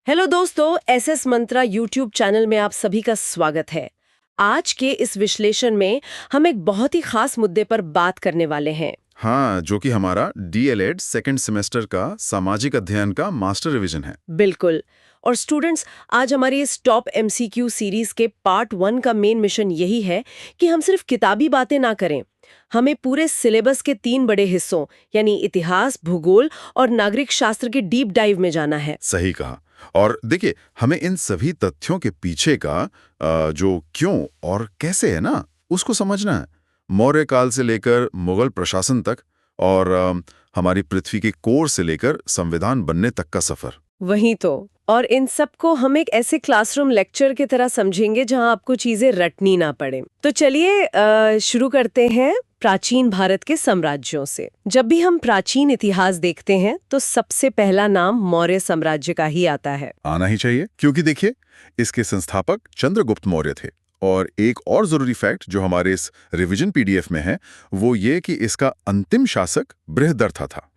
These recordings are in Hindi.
हेलो दोस्तों, एसएस मंत्रा यूट्यूब चैनल में आप सभी का स्वागत है। आज के इस विश्लेषण में हम एक बहुत ही खास मुद्दे पर बात करने वाले हैं। हाँ, जो कि हमारा डीएलएड सेकंड सेमेस्टर का सामाजिक अध्ययन का मास्टर रिवीजन है। बिल्कुल। और स्टूडेंट्स, आज हमारी इस टॉप एमसीक्यू सीरीज के पार्ट 1 का मेन मिशन यही है कि हम सिर्फ किताबी बातें ना करें। हमें पूरे सिलेबस के 3 बड़े हिस्सों यानी इतिहास, भूगोल और नागरिक शास्त्र के डीप डाइव में जाना है। सही कहा। और देखिए, हमें इन सभी तथ्यों के पीछे का जो क्यों और कैसे है ना, उसको समझना है। मौर्य काल से लेकर मुगल प्रशासन तक और हमारी पृथ्वी के कोर से लेकर संविधान बनने तक का सफर। वही तो। और इन सबको हम एक ऐसे क्लासरूम लेक्चर की तरह समझेंगे जहां आपको चीजें रटनी ना पड़े। तो चलिए शुरू करते हैं प्राचीन भारत के साम्राज्यों से। जब भी हम प्राचीन इतिहास देखते हैं तो सबसे पहला नाम मौर्य साम्राज्य का ही आता है। आना ही चाहिए, क्योंकि देखिए, इसके संस्थापक चंद्रगुप्त मौर्य थे। और एक और जरूरी फैक्ट जो हमारे इस रिवीजन पीडीएफ में है, वो ये कि इसका अंतिम शासक बृहदर्था था।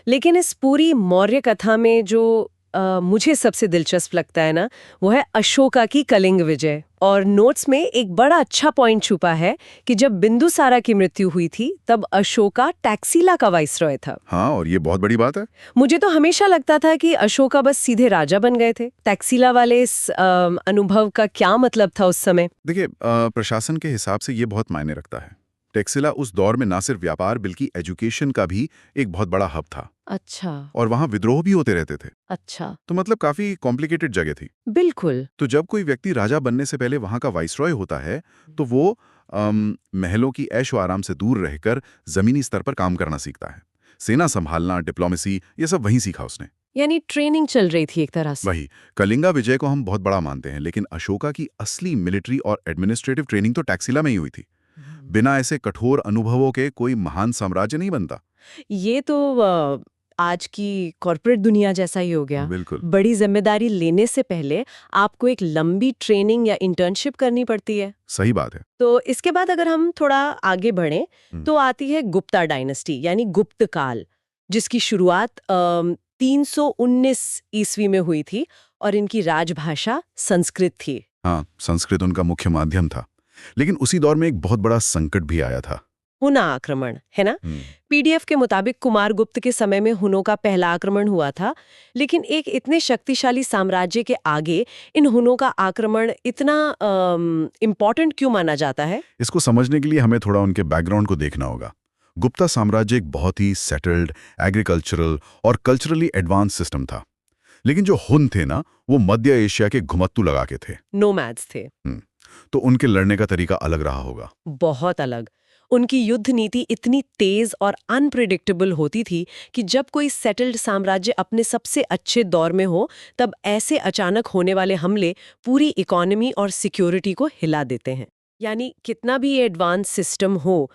लेकिन इस पूरी मौर्य कथा में जो मुझे सबसे दिलचस्प लगता है ना, वो है अशोका की कलिंग विजय। और नोट्स में एक बड़ा अच्छा पॉइंट छुपा है कि जब बिंदुसारा की मृत्यु हुई थी तब अशोका टैक्सीला का वाइसरॉय था। हाँ, और ये बहुत बड़ी बात है। मुझे तो हमेशा लगता था कि अशोका बस सीधे राजा बन गए थे। टैक्सीला वाले इस अनुभव का क्या मतलब था उस समय? देखिए, प्रशासन के हिसाब से ये बहुत मायने रखता है। टैक्सिला उस दौर में ना सिर्फ व्यापार बल्कि एजुकेशन का भी एक बहुत बड़ा हब था। अच्छा। और वहां विद्रोह भी होते रहते थे। अच्छा। तो मतलब काफी कॉम्प्लिकेटेड जगह थी। बिल्कुल। तो जब कोई व्यक्ति राजा बनने से पहले वहां का वाइसरॉय होता है, तो वो महलों की ऐशो आराम से दूर रहकर जमीनी स्तर पर काम करना सीखता है। सेना संभालना, डिप्लोमेसी, ये सब वहीं सीखा उसने। यानी ट्रेनिंग चल रही थी एक तरह से। वही कलिंगा विजय को हम बहुत बड़ा मानते हैं, लेकिन अशोका की असली मिलिट्री और एडमिनिस्ट्रेटिव ट्रेनिंग तो टैक्सिला में ही हुई थी। बिना ऐसे कठोर अनुभवों के कोई महान साम्राज्य नहीं बनता। ये तो आज की कॉर्पोरेट दुनिया जैसा ही हो गया। बिल्कुल। बड़ी जिम्मेदारी लेने से पहले आपको एक लंबी ट्रेनिंग या इंटर्नशिप करनी पड़ती है। सही बात है। तो इसके बाद अगर हम थोड़ा आगे बढ़ें तो आती है गुप्ता डायनेस्टी यानी गुप्त काल, जिसकी शुरुआत 319 ईस्वी में हुई थी और इनकी राजभाषा संस्कृत थी। हाँ, संस्कृत उनका मुख्य माध्यम था। लेकिन उसी दौर में एक बहुत बड़ा संकट भी आया था। हुना आक्रमण, है ना? पीडीएफ के मुताबिक कुमारगुप्त के समय में हुनों का पहला आक्रमण हुआ था, लेकिन एक इतने शक्तिशाली साम्राज्य के आगे इन हुनों का आक्रमण इतना इम्पोर्टेंट क्यों माना जाता है? इसको समझने के लिए हमें थोड़ा उनके बैकग्राउंड को देखना होगा। गुप्ता साम्राज्य एक बहुत ही सेटल्ड, एग्रीकल्चरल और कल्चरली एडवांस सिस्टम था। लेकिन जो हुन थे ना, वो मध्य एशिया के घुमत्तू लगा के थे। नोमैड्स थे। तो उनके लड़ने का तरीका अलग रहा होगा। बहुत अलग। उनकी युद्ध नीति इतनी तेज और अनप्रिडिक्टेबल होती थी कि जब कोई सेटल्ड साम्राज्य अपने सबसे अच्छे दौर में हो, तब ऐसे अचानक होने वाले हमले पूरी इकोनॉमी और सिक्योरिटी को हिला देते हैं। यानी कितना भी एडवांस सिस्टम हो,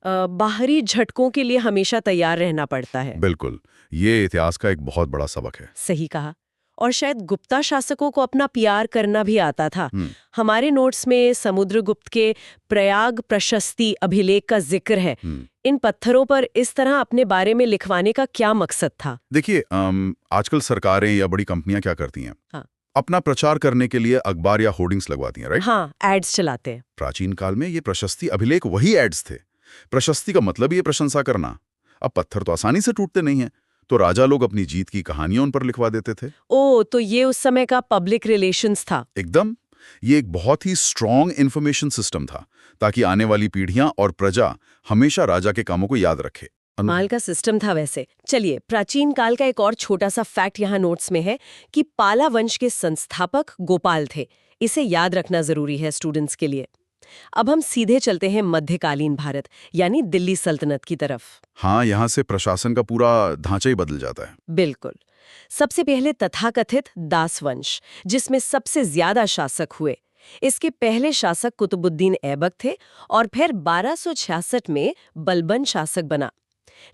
बाहरी झटकों के लिए हमेशा तैयार रहना पड़ता है। बिल्कुल, ये इतिहास का एक बहुत बड़ा सबक है। सही कहा। और शायद गुप्ता शासकों को अपना प्यार करना भी आता था। हमारे नोट्स में समुद्रगुप्त के प्रयाग प्रशस्ति अभिलेख का जिक्र है। इन पत्थरों पर इस तरह अपने बारे में लिखवाने का क्या मकसद था? देखिए, आजकल सरकारें या बड़ी कंपनियां क्या करती हैं? हाँ। अपना प्रचार करने के लिए अखबार या होर्डिंग्स लगवाती हैं, राइट? हाँ, एड्स चलाते हैं। प्राचीन काल में ये प्रशस्ति अभिलेख वही एड्स थे। प्रशस्ति का मतलब ये प्रशंसा करना। अब पत्थर तो आसानी से टूटते नहीं हैं, तो राजा लोग अपनी जीत की कहानियां उन पर लिखवा देते थे। ओह, तो ये उस समय का पब्लिक रिलेशंस था। एकदम। ये एक बहुत ही स्ट्रॉन्ग इंफॉर्मेशन सिस्टम था, ताकि आने वाली पीढ़ियां और प्रजा हमेशा राजा के कामों को याद रखे। माल का सिस्टम था वैसे। चलिए, प्राचीन काल का एक और छोटा सा फैक्ट यहाँ नोट्स में है कि पाला वंश के संस्थापक गोपाल थे। इसे याद रखना जरूरी है स्टूडेंट्स के लिए। अब हम सीधे चलते हैं मध्यकालीन भारत यानी दिल्ली सल्तनत की तरफ। हाँ, यहाँ से प्रशासन का पूरा ढांचा ही बदल जाता है। बिल्कुल। सबसे पहले तथाकथित दास वंश, जिसमें सबसे ज्यादा शासक हुए। इसके पहले शासक कुतुबुद्दीन ऐबक थे और फिर 1266 में बलबन शासक बना।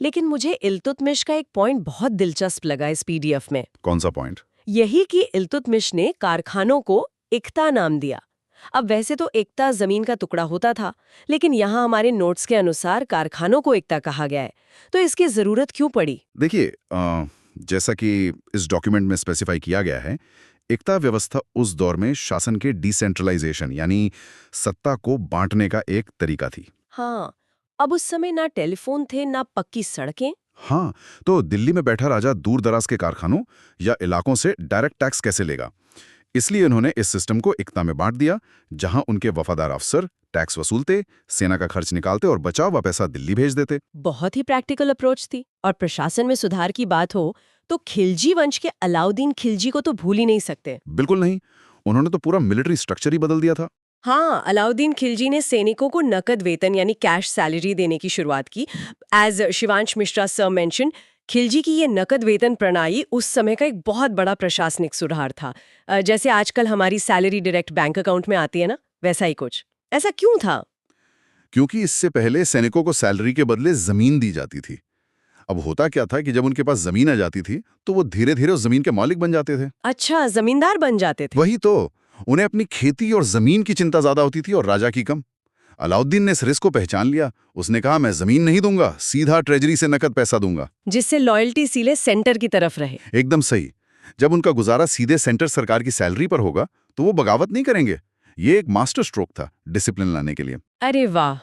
लेकिन मुझे इल्तुतमिश का एक पॉइंट बहुत दिलचस्प लगा इस पीडीएफ में। कौन सा पॉइंट? यही कि इल्तुतमिश ने कारखानों को इक्ता नाम दिया। अब वैसे तो एकता जमीन का टुकड़ा होता था, लेकिन यहाँ हमारे नोट्स के अनुसार कारखानों को एकता कहा गया है। तो इसकी जरूरत क्यों पड़ी? देखिए, जैसा कि इस डॉक्यूमेंट में स्पेसिफाई किया गया है, एकता व्यवस्था उस दौर में शासन के डिसेंट्रलाइजेशन यानी सत्ता को बांटने का एक तरीका थी। हाँ, अब उस समय ना टेलीफोन थे ना पक्की सड़कें। हाँ, तो दिल्ली में बैठा राजा दूर दराज के कारखानों या इलाकों से डायरेक्ट टैक्स कैसे लेगा? इसलिए उन्होंने इस सिस्टम को एकता में बांट दिया, जहां उनके वफादार अफसर टैक्स वसूलते, सेना का खर्च निकालते और बचा हुआ पैसा दिल्ली भेज देते। बहुत ही प्रैक्टिकल अप्रोच थी। और प्रशासन में सुधार की बात हो तो खिलजी वंश के अलाउद्दीन खिलजी को तो भूल ही नहीं सकते। बिल्कुल नहीं, उन्होंने तो पूरा मिलिट्री स्ट्रक्चर ही बदल दिया था। हाँ, अलाउद्दीन खिलजी ने सैनिकों को नकद वेतन यानी कैश सैलरी देने की शुरुआत की। As Shivansh Mishra sir mention, Khilji की ये नकद वेतन प्रणाली उस समय का एक बहुत बड़ा प्रशासनिक सुधार था। जैसे आजकल हमारी सैलरी डायरेक्ट बैंक अकाउंट में आती है ना, वैसा ही कुछ। ऐसा क्यों था? क्योंकि इससे पहले सैनिकों को सैलरी के बदले जमीन दी जाती थी। अब होता क्या था कि जब उनके पास जमीन आ जाती थी तो वो धीरे धीरे उस जमीन के मालिक बन जाते थे। अच्छा, जमींदार बन जाते थे। वही तो, उन्हें अपनी खेती और जमीन की चिंता ज्यादा होती थी और राजा की कम। अलाउद्दीन ने इस रिस्क को पहचान लिया। उसने कहा, मैं जमीन नहीं दूंगा, सीधा ट्रेजरी से नकद पैसा दूंगा। जिससे लॉयल्टी सीधे सेंटर की तरफ रहे। एकदम सही। जब उनका गुजारा सीधे सेंटर सरकार की सैलरी पर होगा तो वो बगावत नहीं करेंगे। ये एक मास्टर स्ट्रोक था डिसिप्लिन लाने के लिए। अरे वाह!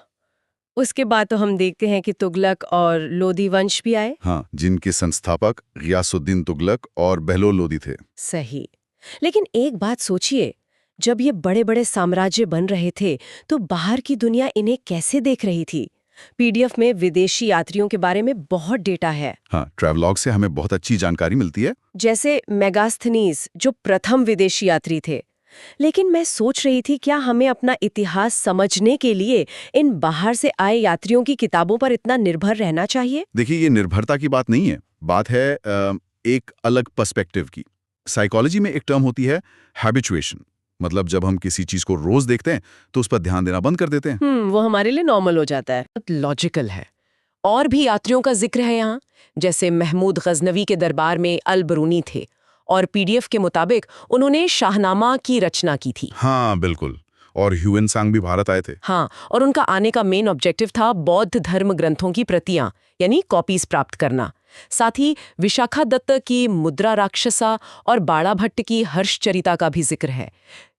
उसके बाद तो हम देखते हैं कि तुगलक और लोधी वंश भी आए। हाँ, जिनके संस्थापक गियासुद्दीन तुगलक और बहलोल लोदी थे। सही। लेकिन एक बात सोचिए, जब ये बड़े-बड़े साम्राज्य बन रहे थे, तो बाहर की दुनिया इन्हें कैसे देख रही थी? पीडीएफ में विदेशी यात्रियों के बारे में बहुत डेटा है। हाँ, ट्रैवलॉग से हमें बहुत अच्छी जानकारी मिलती है। जैसे मेगास्थनीज, जो प्रथम विदेशी यात्री थे। लेकिन मैं सोच रही थी, क्या हमें अपना इतिहास समझने के लिए इन बाहर से आए यात्रियों की किताबों पर इतना निर्भर रहना चाहिए? देखिए, ये निर्भरता की बात नहीं है, बात है एक अलग पर्सपेक्टिव की। साइकोलॉजी में एक टर्म होती है हैबिचुएशन। मतलब जब हम किसी चीज को रोज देखते हैं तो उस पर ध्यान देना बंद कर देते हैं। वो हमारे लिए नॉर्मल हो जाता है। लॉजिकल है। और भी यात्रियों का जिक्र है यहाँ, जैसे महमूद गजनवी के दरबार में अल बरूनी थे और पीडीएफ के मुताबिक उन्होंने शाहनामा की रचना की थी। हाँ बिल्कुल, और ह्यूएन सांग भी भारत आए थे। हाँ, और उनका आने का मेन ऑब्जेक्टिव था बौद्ध धर्म ग्रंथों की प्रतियां यानी कॉपीज प्राप्त करना। साथ ही विशाखा दत्त की मुद्रा राक्षसा और बाड़ा भट्ट की हर्षचरिता का भी जिक्र है।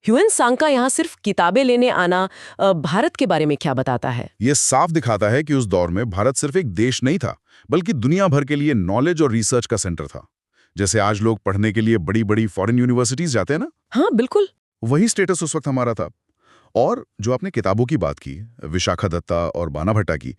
ह्यूएन सांग का यहाँ सिर्फ किताबें लेने आना भारत के बारे में क्या बताता है? ये साफ दिखाता है कि उस दौर में भारत सिर्फ एक देश नहीं था, बल्कि दुनिया भर के लिए नॉलेज और रिसर्च का सेंटर था। जैसे आज लोग पढ़ने के लिए बड़ी बड़ी फॉरेन यूनिवर्सिटीज जाते हैं ना, हाँ बिल्कुल, वही स्टेटस उस वक्त हमारा था। और जो आपने किताबों की बात की, विशाखा दत्ता और बाना भट्टा की,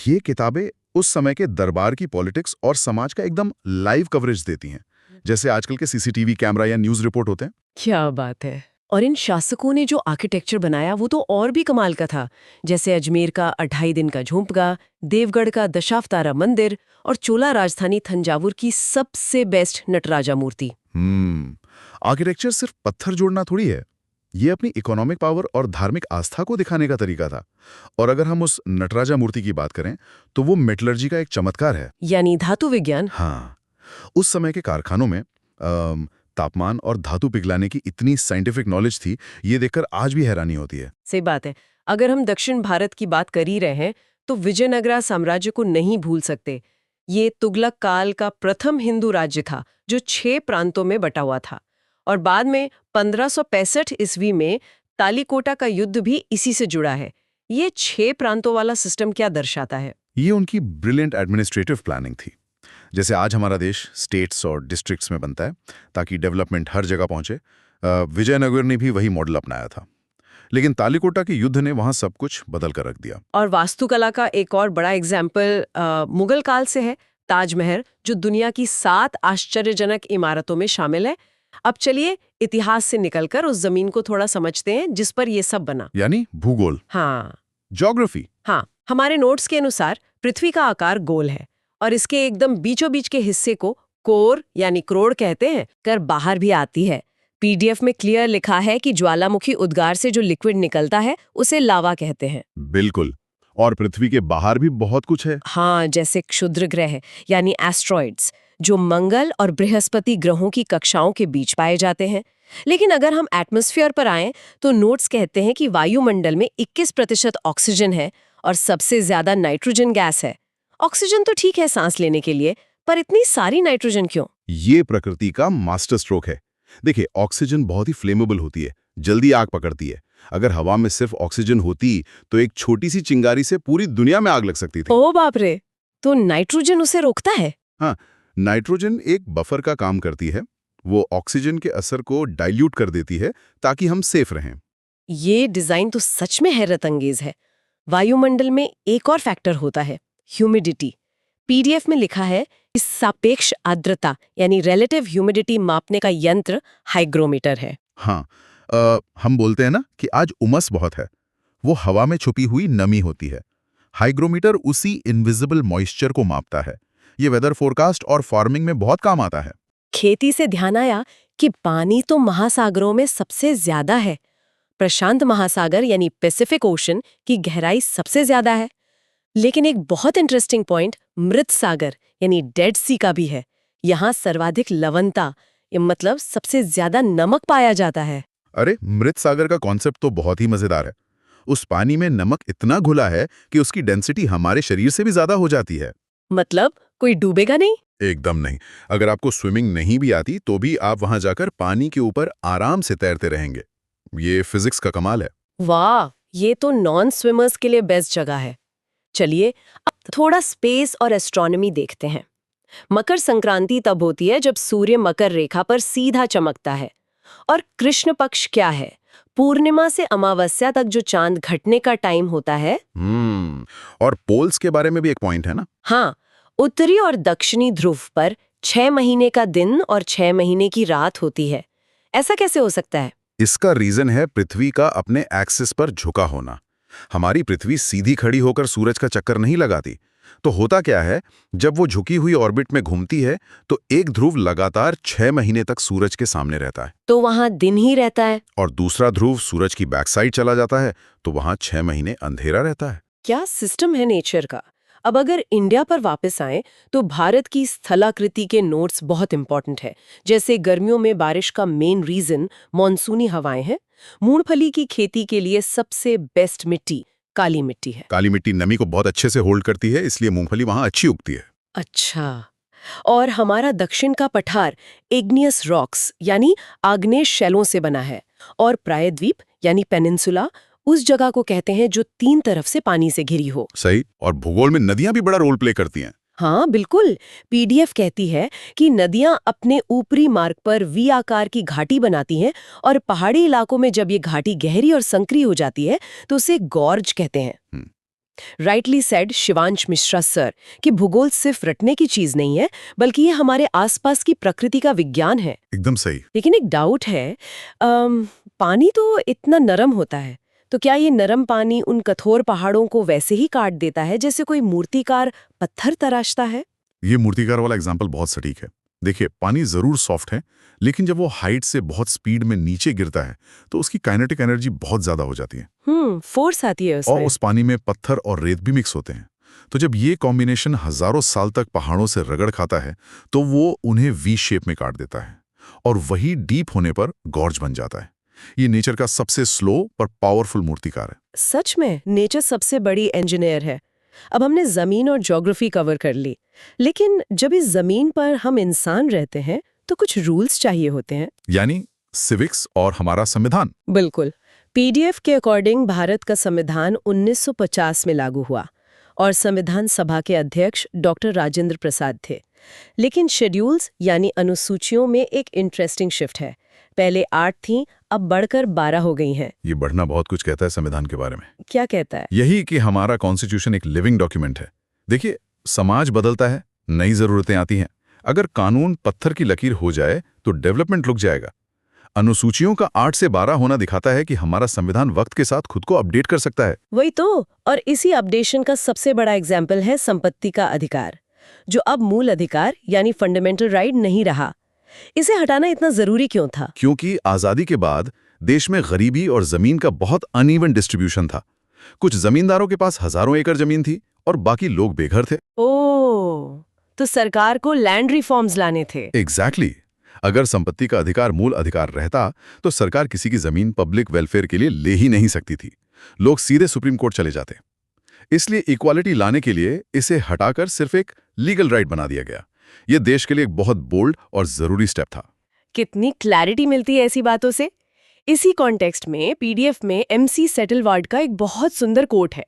ये किताबें उस समय के दरबार की पॉलिटिक्स और समाज का एकदम लाइव कवरेज देती हैं, जैसे आजकल के सीसीटीवी कैमरा या न्यूज रिपोर्ट होते हैं। क्या बात है। और इन शासकों ने जो आर्किटेक्चर बनाया वो तो और भी कमाल का था। जैसे अजमेर का 28 दिन का झोंपड़ा, देवगढ़ का दशावतारा मंदिर और चोला राजधानी थंजावुर की सबसे बेस्ट नटराजा मूर्ति। आर्किटेक्चर सिर्फ पत्थर जोड़ना थोड़ी है, ये अपनी इकोनॉमिक पावर और धार्मिक आस्था को दिखाने का तरीका था। और अगर हम उस नटराजा मूर्ति की बात करें तो वो मेटलर्जी का एक चमत्कार है, यानी धातु विज्ञान। हाँ, उस समय के कारखानों में तापमान और धातु पिघलाने की इतनी साइंटिफिक नॉलेज थी, ये देखकर आज भी हैरानी होती है। सही बात है। अगर हम दक्षिण भारत की बात कर ही रहे हैं तो विजयनगरा साम्राज्य को नहीं भूल सकते। ये तुगलक काल का प्रथम हिंदू राज्य था जो 6 प्रांतों में बटा हुआ था। और बाद में 1565 ईस्वी में तालीकोटा का युद्ध भी इसी से जुड़ा है। ये 6 प्रांतों वाला सिस्टम क्या दर्शाता है? ये उनकी ब्रिलियंट एडमिनिस्ट्रेटिव प्लानिंग थी। जैसे आज हमारा देश स्टेट्स और डिस्ट्रिक्ट्स में बनता है ताकि डेवलपमेंट हर जगह पहुंचे, विजयनगर ने भी वही मॉडल अपनाया था। लेकिन तालीकोटा के युद्ध ने वहां सब कुछ बदल कर रख दिया। और वास्तुकला का एक और बड़ा एग्जाम्पल मुगल काल से है, ताजमहल, जो दुनिया की 7 आश्चर्यजनक इमारतों में शामिल है। अब चलिए इतिहास से निकलकर उस जमीन को थोड़ा समझते हैं जिस पर ये सब बना, यानी भूगोल। हाँ, ज्योग्राफी। हाँ, हमारे नोट्स के अनुसार पृथ्वी का आकार गोल है और इसके एकदम बीचों बीच के हिस्से को कोर यानी क्रोड़ कहते हैं। कर बाहर भी आती है। पीडीएफ में क्लियर लिखा है कि ज्वालामुखी उद्गार से जो लिक्विड निकलता है उसे लावा कहते हैं। बिल्कुल। और पृथ्वी के बाहर भी बहुत कुछ है। हाँ, जैसे क्षुद्र ग्रह यानी एस्ट्रॉइड्स, जो मंगल और बृहस्पति ग्रहों की कक्षाओं के बीच पाए जाते हैं। लेकिन अगर हम एटमॉस्फेयर पर आएं तो नोट्स कहते हैं कि वायुमंडल में 21% ऑक्सीजन है और सबसे ज्यादा नाइट्रोजन गैस है। ऑक्सीजन तो ठीक है सांस लेने के लिए, पर इतनी सारी नाइट्रोजन क्यों? ये प्रकृति का मास्टर स्ट्रोक है। देखिए, ऑक्सीजन बहुत ही फ्लेमेबल होती है, जल्दी आग पकड़ती है। अगर हवा में सिर्फ ऑक्सीजन होती तो एक छोटी सी चिंगारी से पूरी दुनिया में आग लग सकती थी। ओ बाप रे, तो नाइट्रोजन उसे रोकता है? हाँ, नाइट्रोजन एक बफर का काम करती है। वो ऑक्सीजन के असर को डाइल्यूट कर देती है ताकि हम सेफ रहें। ये डिजाइन तो सच में हैरत अंगेज है। वायुमंडल में एक और फैक्टर होता है, ह्यूमिडिटी। पीडीएफ में लिखा है कि सापेक्ष आर्द्रता यानी रिलेटिव ह्यूमिडिटी मापने का यंत्र हाइग्रोमीटर है। हाँ, हम बोलते हैं ना कि आज उमस बहुत है। वो हवा में छुपी हुई नमी होती है। हाइग्रोमीटर उसी इनविजिबल मॉइस्चर को मापता है। ये वेदर फोरकास्ट और फार्मिंग में बहुत काम आता है। खेती से ध्यान आया कि पानी तो महासागरों में सबसे ज्यादा है। प्रशांत महासागर यानी पैसिफिक ओशन की गहराई सबसे ज्यादा है। लेकिन एक बहुत इंटरेस्टिंग पॉइंट मृत सागर यानी डेड सी का भी है। यहाँ सर्वाधिक लवणता मतलब सबसे ज्यादा नमक पाया जाता है। अरे, मृत सागर का कॉन्सेप्ट तो बहुत ही मजेदार है। उस पानी में नमक इतना घुला है कि उसकी डेंसिटी हमारे शरीर से भी ज्यादा हो जाती है। मतलब कोई डूबेगा नहीं? एकदम नहीं। अगर आपको स्विमिंग नहीं भी आती तो भी आप वहां जाकर पानी के ऊपर आराम से तैरते रहेंगे। ये फिजिक्स का कमाल है। वाह, ये तो नॉन स्विमर्स के लिए बेस्ट जगह है। चलिए अब थोड़ा स्पेस और एस्ट्रोनॉमी देखते हैं। मकर संक्रांति तब होती है जब सूर्य मकर रेखा पर सीधा चमकता है। और कृष्ण पक्ष क्या है? पूर्णिमा से अमावस्या तक जो चांद घटने का टाइम होता है। और पोल्स के बारे में भी एक पॉइंट है ना? हाँ, उत्तरी और दक्षिणी ध्रुव पर 6 महीने का दिन और 6 महीने की रात होती है। ऐसा कैसे हो सकता है? इसका रीजन है पृथ्वी का अपने एक्सिस पर झुका होना। हमारी पृथ्वी सीधी खड़ी होकर सूरज का चक्कर नहीं लगाती। तो होता क्या है, जब वो झुकी हुई ऑर्बिट में घूमती है तो एक ध्रुव लगातार 6 महीने तक सूरज के सामने रहता है। तो वहां दिन ही रहता है। और दूसरा ध्रुव सूरज की बैक साइड चला जाता है तो वहां 6 महीने अंधेरा रहता है। क्या सिस्टम है नेचर का। अब अगर इंडिया पर वापस आएं तो भारत की स्थलाकृति के नोट्स बहुत इंपॉर्टेंट है। जैसे गर्मियों में बारिश का मेन रीजन मॉनसूनी हवाएं हैं। मूंगफली की खेती के लिए सबसे बेस्ट मिट्टी काली मिट्टी है। काली मिट्टी नमी को बहुत अच्छे से होल्ड करती है, इसलिए मूंगफली वहां अच्छी उगती है। अच्छा, और हमारा दक्षिण का पठार इग्नियस रॉक्स यानी आग्नेय शैलों से बना है। और प्रायद्वीप यानी पेनिनसुला उस जगह को कहते हैं जो 3 तरफ से पानी से घिरी हो। सही। और भूगोल में नदियां भी बड़ा रोल प्ले करती हैं। हाँ बिल्कुल, पीडीएफ कहती है कि नदियां अपने ऊपरी मार्ग पर वी आकार की घाटी बनाती हैं और पहाड़ी इलाकों में जब ये घाटी गहरी और संकरी हो जाती है तो उसे गॉर्ज कहते हैं। Rightly said Shivansh Mishra sir कि भूगोल सिर्फ रटने की चीज नहीं है बल्कि ये हमारे आसपास की प्रकृति का विज्ञान है। एकदम सही। लेकिन एक डाउट है, पानी तो इतना नरम होता है, तो क्या ये नरम पानी उन कठोर पहाड़ों को वैसे ही काट देता है जैसे कोई मूर्तिकार पत्थर तराशता है? ये मूर्तिकार वाला एग्जाम्पल बहुत सटीक है। देखिए, पानी जरूर सॉफ्ट है, लेकिन जब वो हाइट से बहुत स्पीड में नीचे गिरता है तो उसकी काइनेटिक एनर्जी बहुत ज्यादा हो जाती है। फोर्स आती है उसमें। और उस पानी में पत्थर और रेत भी मिक्स होते हैं। तो जब ये कॉम्बिनेशन हजारों साल तक पहाड़ों से रगड़ खाता है तो वो उन्हें वी शेप में काट देता है और वही डीप होने पर गॉर्ज बन जाता है। ये नेचर का सबसे स्लो पर पावरफुल मूर्तिकार है। सच में नेचर सबसे बड़ी इंजीनियर है। अब हमने जमीन और ज्योग्राफी कवर कर ली, लेकिन जब इस जमीन पर हम इंसान रहते हैं तो कुछ रूल्स चाहिए होते हैं, यानी सिविक्स और हमारा संविधान। बिल्कुल। पीडीएफ के अकॉर्डिंग भारत का संविधान 1950 में लागू हुआ और संविधान सभा के अध्यक्ष डॉक्टर राजेंद्र प्रसाद थे। लेकिन शेड्यूल्स यानी अनुसूचियों में एक इंटरेस्टिंग शिफ्ट है। पहले 8 थीं, अब बढ़कर 12 हो गई हैं। ये बढ़ना बहुत कुछ कहता है संविधान के बारे में। क्या कहता है? यही कि हमारा कॉन्स्टिट्यूशन एक लिविंग डॉक्यूमेंट है। देखिए, समाज बदलता है, नई जरूरतें आती हैं। अगर कानून पत्थर की लकीर हो जाए तो डेवलपमेंट रुक जाएगा। अनुसूचियों का 8 से 12 होना दिखाता है कि हमारा संविधान वक्त के साथ खुद को अपडेट कर सकता है। वही तो। और इसी अपडेशन का सबसे बड़ा एग्जाम्पल है संपत्ति का अधिकार, जो अब मूल अधिकार यानी फंडामेंटल राइट नहीं रहा। इसे हटाना इतना जरूरी क्यों था? क्योंकि आजादी के बाद देश में गरीबी और जमीन का बहुत अनइवन डिस्ट्रीब्यूशन था। कुछ जमींदारों के पास हजारों एकड़ जमीन थी और बाकी लोग बेघर थे। ओह, तो सरकार को लैंड रिफॉर्म्स लाने थे। एग्जैक्टली। अगर संपत्ति का अधिकार मूल अधिकार रहता तो सरकार किसी की जमीन पब्लिक वेलफेयर के लिए ले ही नहीं सकती थी। लोग सीधे सुप्रीम कोर्ट चले जाते। इसलिए इक्वालिटी लाने के लिए इसे हटाकर सिर्फ एक लीगल राइट बना दिया गया ये देश के लिए एक बहुत बोल्ड और जरूरी स्टेप था। कितनी क्लैरिटी मिलती है ऐसी बातों से। इसी कॉन्टेक्स्ट में पीडीएफ में एमसी सेटलवार्ड का एक बहुत सुंदर कोट है।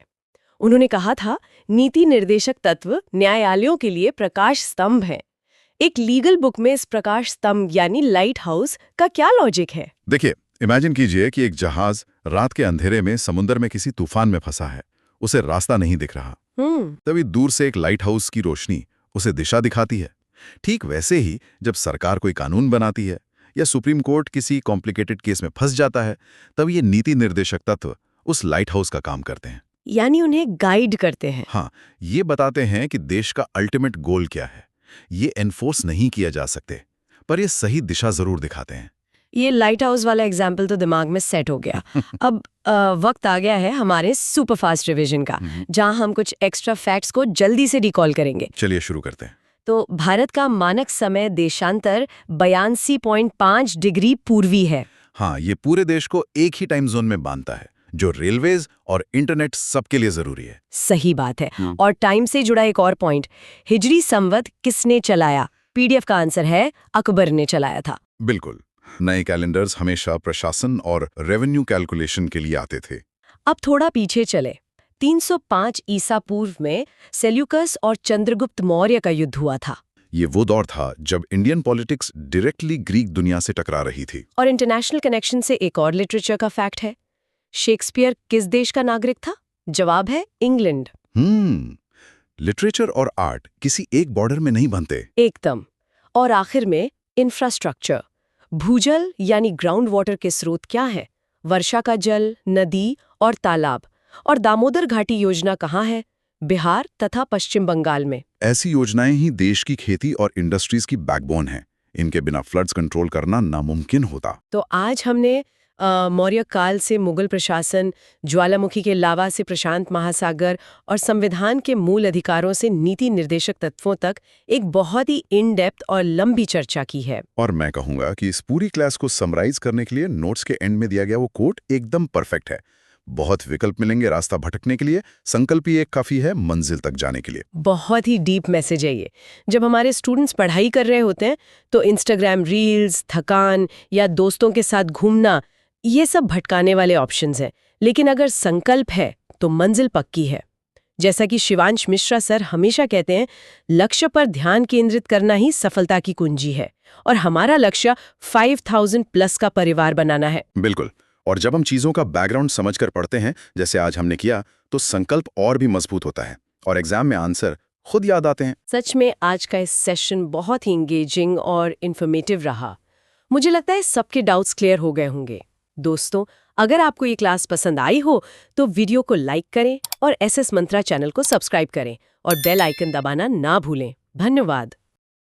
उन्होंने कहा था, नीति निर्देशक तत्व न्यायालयों के लिए प्रकाश स्तंभ है। एक लीगल बुक में इस प्रकाश स्तंभ यानी लाइट हाउस का क्या लॉजिक है? देखिए, इमेजिन कीजिए कि एक जहाज रात के अंधेरे में समुद्र में किसी तूफान में फंसा है। उसे रास्ता नहीं दिख रहा। तभी दूर से एक लाइट हाउस की रोशनी उसे दिशा दिखाती है। ठीक वैसे ही जब सरकार कोई कानून बनाती है या सुप्रीम कोर्ट किसी कॉम्प्लिकेटेड केस में फंस जाता है, तब ये नीति निर्देशक तत्व उस लाइट हाउस का काम करते हैं। यानी उन्हें गाइड करते हैं। हाँ, ये बताते हैं कि देश का अल्टीमेट गोल क्या है। ये एनफोर्स नहीं किया जा सकते, पर ये सही दिशा जरूर दिखाते हैं। ये लाइट हाउस वाला एग्जाम्पल तो दिमाग में सेट हो गया। अब वक्त आ गया है हमारे सुपरफास्ट रिवीजन का, जहां हम कुछ एक्स्ट्रा फैक्ट्स को जल्दी से रिकॉल करेंगे। चलिए शुरू करते हैं। तो भारत का मानक समय देशांतर 82.5 डिग्री पूर्वी है। हाँ, ये पूरे देश को एक ही टाइम जोन में बांधता है, जो रेलवेज और इंटरनेट सबके लिए जरूरी है। सही बात है। और टाइम से जुड़ा एक और पॉइंट, हिजरी संवत किसने चलाया? पीडीएफ का आंसर है अकबर ने चलाया था। बिल्कुल। नए कैलेंडर्स हमेशा प्रशासन और रेवेन्यू कैलकुलेशन के लिए आते थे। अब थोड़ा पीछे चले। 305 ईसा पूर्व में सेल्यूकस और चंद्रगुप्त मौर्य का युद्ध हुआ था। ये वो दौर था जब इंडियन पॉलिटिक्स डायरेक्टली ग्रीक दुनिया से टकरा रही थी। और इंटरनेशनल कनेक्शन से एक और लिटरेचर का फैक्ट है। शेक्सपियर किस देश का नागरिक था? जवाब है इंग्लैंड। लिटरेचर और आर्ट किसी एक बॉर्डर में नहीं बनते। एकदम। और आखिर में इंफ्रास्ट्रक्चर, भूजल यानी ग्राउंड वाटर के स्रोत क्या है? वर्षा का जल, नदी और तालाब। और दामोदर घाटी योजना कहाँ है? बिहार तथा पश्चिम बंगाल में। ऐसी योजनाएं ही देश की खेती और इंडस्ट्रीज की बैकबोन हैं। इनके बिना फ्लड्स कंट्रोल करना नामुमकिन होता। तो आज हमने मौर्य काल से मुगल प्रशासन, ज्वालामुखी के लावा से प्रशांत महासागर और संविधान के मूल अधिकारों से नीति निर्देशक तत्वों तक एक बहुत ही इन डेप्थ और लंबी चर्चा की है। और मैं कहूंगा कि इस पूरी क्लास को समराइज करने के लिए नोट्स के एंड में दिया गया वो कोट एकदम परफेक्ट है। बहुत विकल्प मिलेंगे रास्ता भटकने के लिए, संकल्प ही एक काफी है मंजिल तक जाने के लिए। बहुत ही डीप मैसेज है ये। जब हमारे स्टूडेंट्स पढ़ाई कर रहे होते हैं तो इंस्टाग्राम रील्स, थकान या दोस्तों के साथ घूमना, ये सब भटकाने वाले ऑप्शंस हैं। लेकिन अगर संकल्प है तो मंजिल पक्की है। जैसा कि शिवांश मिश्रा सर हमेशा कहते हैं, लक्ष्य पर ध्यान केंद्रित करना ही सफलता की कुंजी है। और हमारा लक्ष्य 5000 प्लस का परिवार बनाना है। बिल्कुल। और जब हम चीजों का बैकग्राउंड समझकर पढ़ते हैं, जैसे आज हमने किया, तो संकल्प और भी मजबूत होता है और एग्जाम में आंसर खुद याद आते हैं। सच में आज का इस सेशन बहुत ही इंगेजिंग और इन्फॉर्मेटिव रहा। मुझे लगता है सबके डाउट्स क्लियर हो गए होंगे। दोस्तों, अगर आपको ये क्लास पसंद आई हो तो वीडियो को लाइक करें और एसएस मंत्रा चैनल को सब्सक्राइब करें और बेल आइकन दबाना ना भूलें। धन्यवाद।